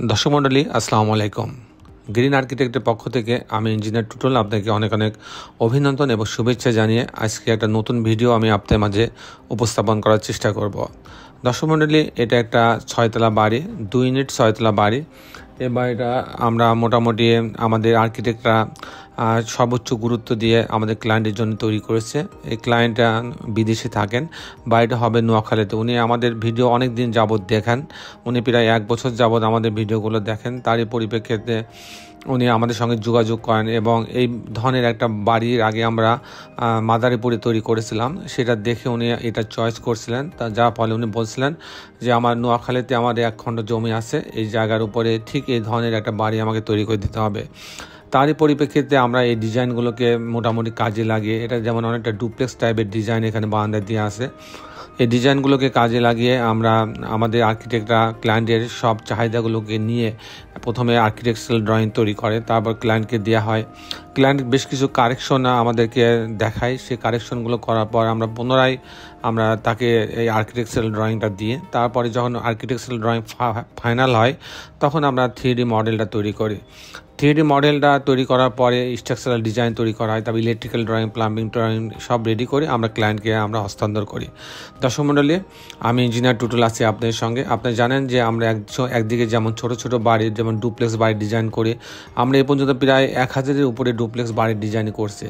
दर्शक मंडली আসসালামু আলাইকুম। গ্রিন আর্কিটেক্টের পক্ষ থেকে আমি ইঞ্জিনিয়ার টুটুল আপনাকে অনেক অনেক অভিনন্দন এবং শুভেচ্ছা জানিয়ে আজকে একটা নতুন ভিডিও আমি আপনাদের মাঝে উপস্থাপন করার চেষ্টা করব। দর্শক মণ্ডলী, এটা একটা 6তলা বাড়ি, 2 ইউনিট 6তলা বাড়ি। এই বাড়িটা আমরা মোটামুটি আমাদের আর্কিটেক্টরা সর্বোচ্চ গুরুত্ব দিয়ে আমাদের ক্লায়েন্টের জন্য তৈরি করেছে। এই ক্লায়েন্টটা বিদেশে থাকেন, বাড়িটা হবে নোয়াখালীতে। উনি আমাদের ভিডিও অনেক দিন যাবৎ দেখেন, উনি প্রায় 1 বছর যাবৎ আমাদের ভিডিওগুলো দেখেন। তারই পরিপ্রেক্ষিতে উনি আমাদের সঙ্গে যোগাযোগ করেন এবং এই ধরনের একটা বাড়ির আগে আমরা মাদারীপুরে তৈরি করেছিলাম, সেটা দেখে উনি এটা চয়েস করছিলেন। তা যার ফলে উনি বলছিলেন যে আমার নোয়াখালীতে আমার 1 খণ্ড জমি আছে, এই জায়গার উপরে ঠিক এই ধরনের একটা বাড়ি আমাকে তৈরি করে দিতে হবে। তারই পরিপ্রেক্ষিতে আমরা এই ডিজাইনগুলোকে মোটামুটি কাজে লাগিয়ে, এটা যেমন অনেকটা ডুপ্লেক্স টাইপের ডিজাইন এখানে বারান্দায় দিয়ে আছে, এই ডিজাইনগুলোকে কাজে লাগিয়ে আমরা আমাদের আর্কিটেক্টরা ক্লায়েন্টের সব চাহিদাগুলোকে নিয়ে প্রথমে আর্কিটেকচারাল ড্রয়িং তৈরি করে, তারপর ক্লায়েন্টকে দেওয়া হয়। ক্লায়েন্ট বেশ কিছু কারেকশন আমাদেরকে দেখায়, সেই কারেকশনগুলো করার পর আমরা পুনরায় তাকে এই আর্কিটেকচারাল ড্রয়িংটা দিয়ে, তারপরে যখন আর্কিটেকচারাল ড্রয়িং ফাইনাল হয় তখন আমরা 3D মডেলটা তৈরি করি। 3D মডেলটা তৈরি করার পরে স্ট্রাকচারাল ডিজাইন তৈরি করা হয়, তারপর ইলেকট্রিক্যাল ড্রয়িং, প্লাম্বিং ড্রয়িং সব রেডি করে আমরা ক্লায়েন্টকে হস্তান্তর করি। দর্শক মণ্ডলী, আমি ইঞ্জিনিয়ার টুটুল আছি আপনাদের সঙ্গে। আপনারা জানেন যে আমরা একদিকে যেমন ছোট ছোট বাড়ির যেমন ডুপ্লেক্স বাড়ির ডিজাইন করি, আমরা এই পর্যন্ত প্রায় 1000-এর উপরে ডুপ্লেক্স বাড়ির ডিজাইন করছি।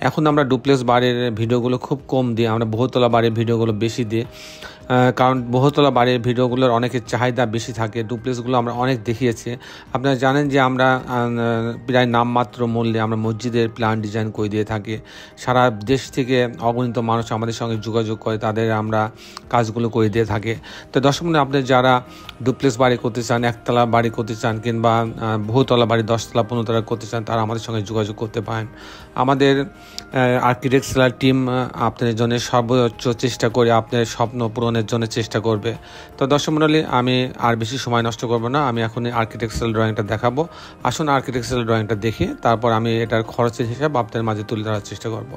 এখন আমরা ডুপ্লেক্স বাড়ির ভিডিওগুলো খুব কম দিই, আমরা বহুতলা বাড়ির ভিডিওগুলো বেশি দিই, কারণ বহুতলা বাড়ির ভিডিওগুলোর অনেকের চাহিদা বেশি থাকে। ডুপ্লেক্সগুলো আমরা অনেক দেখিয়েছি। আপনারা জানেন যে আমরা প্রায় নামমাত্র মূল্যে আমরা মসজিদের প্ল্যান ডিজাইন করে দিয়ে থাকি। সারা দেশ থেকে অগণিত মানুষ আমাদের সঙ্গে যোগাযোগ করে, তাদের আমরা কাজগুলো করে দিয়ে থাকি। তো দর্শক বন্ধু, আপনি যারা ডুপ্লেক্স বাড়ি করতে চান, একতলা বাড়ি করতে চান, কিংবা বহুতলা বাড়ি 10তলা 15তলা করতে চান, তারা আমাদের সঙ্গে যোগাযোগ করতে পারেন। আমাদের আর্কিটেকচারাল টিম আপনাদের জন্য সর্বোচ্চ চেষ্টা করে আপনার স্বপ্ন পূরণের জন্য চেষ্টা করবে। তো দর্শক মণ্ডলী, আমি আর বেশি সময় নষ্ট করব না, আমি এখন আর্কিটেকচারাল ড্রয়িংটা দেখাবো। আসুন আর্কিটেকচারাল ড্রয়িংটা দেখি, তারপর আমি এটার খরচের হিসাব আপনাদের মাঝে তুলে ধরার চেষ্টা করব।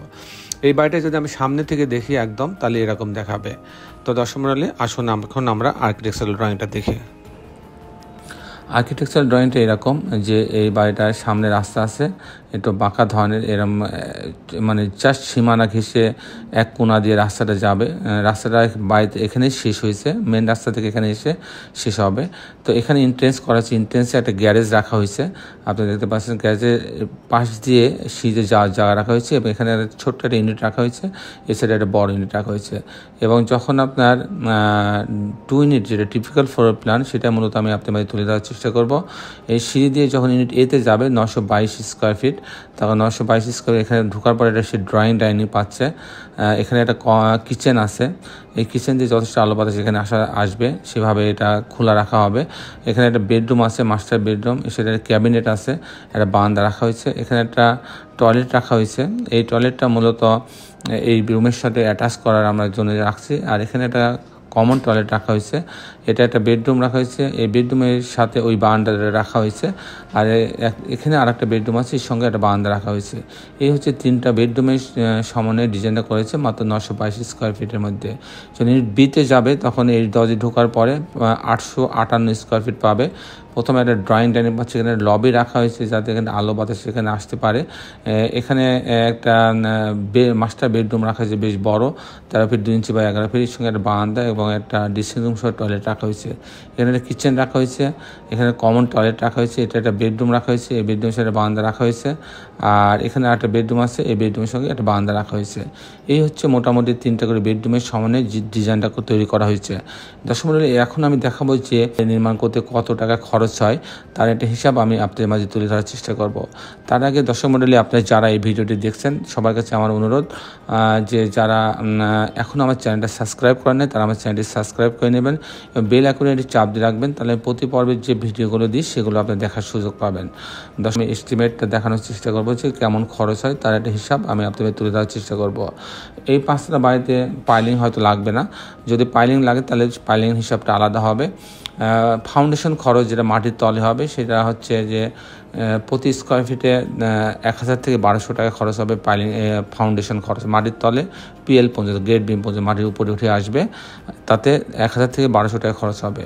এই বাড়িটা যদি আমি সামনে থেকে দেখি একদম, তাহলে এরকম দেখাবে। তো দর্শক মণ্ডলী, আসুন এখন আমরা আর্কিটেকচারাল ড্রয়িংটা দেখি। আর্কিটেকচারাল ড্রয়িংটা এরকম যে এই বাড়িটার সামনে রাস্তা আছে, একটু বাঁকা ধরনের, এরম মানে জাস্ট সীমানা ঘেঁষে এক কোণা দিয়ে রাস্তাটা যাবে। রাস্তাটা বাড়িতে এখানেই শেষ হয়েছে, মেন রাস্তা থেকে এখানে এসে শেষ হবে। তো এখানে এন্ট্রেন্স করা হয়েছে, এন্ট্রেন্সে একটা গ্যারেজ রাখা হয়েছে, আপনারা দেখতে পাচ্ছেন। গ্যারেজের পাশ দিয়ে সিঁড়িতে যাওয়ার জায়গা রাখা হয়েছে এবং এখানে ছোট্ট একটা ইউনিট রাখা হয়েছে, এ সাইডে একটা বড় ইউনিট রাখা হয়েছে। এবং যখন আপনার 2 ইউনিট যেটা টিপিক্যাল ফ্লোর প্ল্যান, সেটা মূলত আমি আপনাদের মাঝে তুলে দেওয়ার চেষ্টা করব। এই সিঁড়ি দিয়ে যখন ইউনিট এতে যাবে 922 স্কোয়ার ফিট, তখন 922 স্কোয়ার এখানে ঢোকার পরে এটা সে ড্রয়িং ডাইনিং পাচ্ছে। এখানে একটা কিচেন আছে, এই কিচেন দিয়ে যথেষ্ট আলো বাতাস এখানে আসবে, সেভাবে এটা খোলা রাখা হবে। এখানে একটা বেডরুম আছে, মাস্টার বেডরুম, সেটা ক্যাবিনেট আছে, একটা বারান্দা রাখা হয়েছে। এখানে একটা টয়লেট রাখা হয়েছে, এই টয়লেটটা মূলত এই রুমের সাথে অ্যাটাচ করার আমরা জন্য রাখছি। আর এখানে একটা কমন টয়লেট রাখা হয়েছে, এটা একটা বেডরুম রাখা হয়েছে, এই বেডরুমের সাথে ওই বারান্দাটা রাখা হয়েছে। আর এখানে আর একটা বেডরুম আছে, এর সঙ্গে একটা বারান্দা রাখা হয়েছে। এই হচ্ছে 3টা বেডরুমের সমন্বয়ে ডিজাইনটা করেছে মাত্র 922 স্কোয়ার ফিটের মধ্যে। যখন ইউনিট বিতে যাবে তখন এই দরজা ঢোকার পরে 858 স্কোয়ার ফিট পাবে। প্রথমে একটা ড্রয়িং ডাইনিং পাচ্ছে, এখানে লবি রাখা হয়েছে যাতে এখানে আলো বাতাস সেখানে আসতে পারে। এখানে একটা মাস্টার বেডরুম রাখা হয়েছে বেশ বড়, 13 ফিট 2 ইঞ্চি বা 11 ফিটের সঙ্গে একটা বারান্দা এবং একটা ড্রেসিং রুম সহ টয়লেট রাখা হয়েছে। এখানে একটা কিচেন রাখা হয়েছে, এখানে কমন টয়লেট রাখা হয়েছে, এটা একটা বেডরুম রাখা হয়েছে, এই বেডরুমের সাথে বারান্দা রাখা হয়েছে। আর এখানে একটা বেডরুম আছে, এই বেডরুমের সঙ্গে একটা বারান্দা রাখা হয়েছে। এই হচ্ছে মোটামুটি 3টা করে বেডরুমের সামনে ডিজাইনটা তৈরি করা হয়েছে। দর্শক মণ্ডলী, এখন আমি দেখাবো যে নির্মাণ করতে কত টাকা খরচ হয়, তার একটা হিসাব আমি আপনাদের মাঝে তুলে ধরার চেষ্টা করব। তার আগে দর্শক মণ্ডলী, আপনারা যারা এই ভিডিওটি দেখছেন সবার কাছে আমার অনুরোধ যে যারা এখন আমার চ্যানেলটা সাবস্ক্রাইব করেন না, তারা আমার চ্যানেলটি সাবস্ক্রাইব করে নেবেন এবং বেল আইকনটি চাপ দিয়ে রাখবেন, তাহলে প্রতি পর্বের যে ভিডিওগুলো দিই সেগুলো আপনি দেখার সুযোগ পাবেন। দর্শক, এস্টিমেটটা দেখানোর চেষ্টা করবো যে কেমন খরচ হয়, তার একটা হিসাব আমি আপনাদের তুলে দেওয়ার চেষ্টা করব। এই 5টা বাড়িতে পাইলিং হয়তো লাগবে না, যদি পাইলিং লাগে তাহলে পাইলিং হিসাবটা আলাদা হবে। ফাউন্ডেশন খরচ যেটা মাটির তলে হবে সেটা হচ্ছে যে প্রতি স্কোয়ার ফিটে 1000 থেকে 1200 টাকা খরচ হবে। পাইলিং ফাউন্ডেশন খরচ মাটির তলে পিএল পর্যন্ত, গ্রেড বিম পর্যন্ত মাটির উপরে উঠে আসবে, তাতে 1000 থেকে 1200 টাকা খরচ হবে।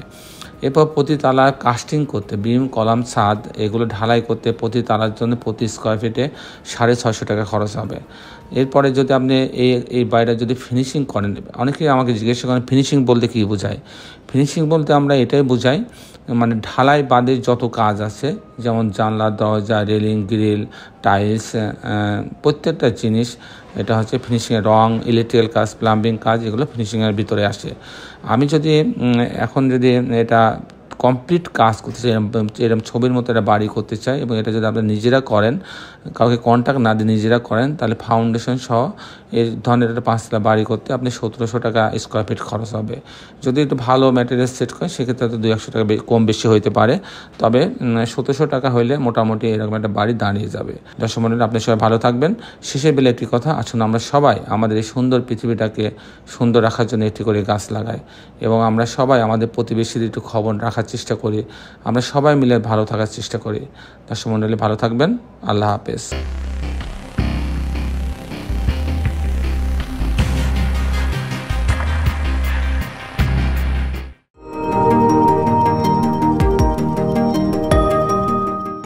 এরপর প্রতি তালা কাস্টিং করতে বিম, কলাম, ছাদ এগুলো ঢালাই করতে প্রতি তালার জন্য প্রতি স্কোয়ার ফিটে 650 টাকা খরচ হবে। এরপরে যদি আপনি এই বাড়িটা যদি ফিনিশিং করেন, অনেকেই আমাকে জিজ্ঞাসা করেন ফিনিশিং বলতে কী বোঝায়। ফিনিশিং বলতে আমরা এটাই বোঝাই, মানে ঢালাই বাদে যত কাজ আছে, যেমন জানলা, দরজা, রেলিং, গ্রিল, টাইলস, প্রত্যেকটা জিনিস এটা হচ্ছে ফিনিশিংয়ের। রং, ইলেকট্রিক্যাল কাজ, প্লাম্বিং কাজ এগুলো ফিনিশিংয়ের ভিতরে আসে। আমি যদি এখন যদি এটা কমপ্লিট কাজ করতে চাই, এরকম ছবির মতো একটা বাড়ি করতে চাই, এবং এটা যদি আপনারা নিজেরা করেন, কাউকে কন্ট্যাক্ট না দিয়ে নিজেরা করেন, তাহলে ফাউন্ডেশন সহ এই ধরনের একটা 5 তলা বাড়ি করতে আপনি 1700 টাকা স্কোয়ার ফিট খরচ হবে। যদি একটু ভালো ম্যাটেরিয়াল সেট করেন সেক্ষেত্রে হয়তো 200 টাকা কম বেশি হইতে পারে, তবে 1700 টাকা হইলে মোটামুটি এরকম একটা বাড়ি দাঁড়িয়ে যাবে। দর্শক মণ্ডলী, আপনি সবাই ভালো থাকবেন। শেষে বেলে একটি কথা, আসুন আমরা সবাই আমাদের এই সুন্দর পৃথিবীটাকে সুন্দর রাখার জন্য একটি করে গাছ লাগাই, এবং আমরা সবাই আমাদের প্রতিবেশীদের একটু খবর রাখার চেষ্টা করি, আমরা সবাই মিলে ভালো থাকার চেষ্টা করি। দর্শক মণ্ডলী, ভালো থাকবেন। আল্লাহ হাফেজ।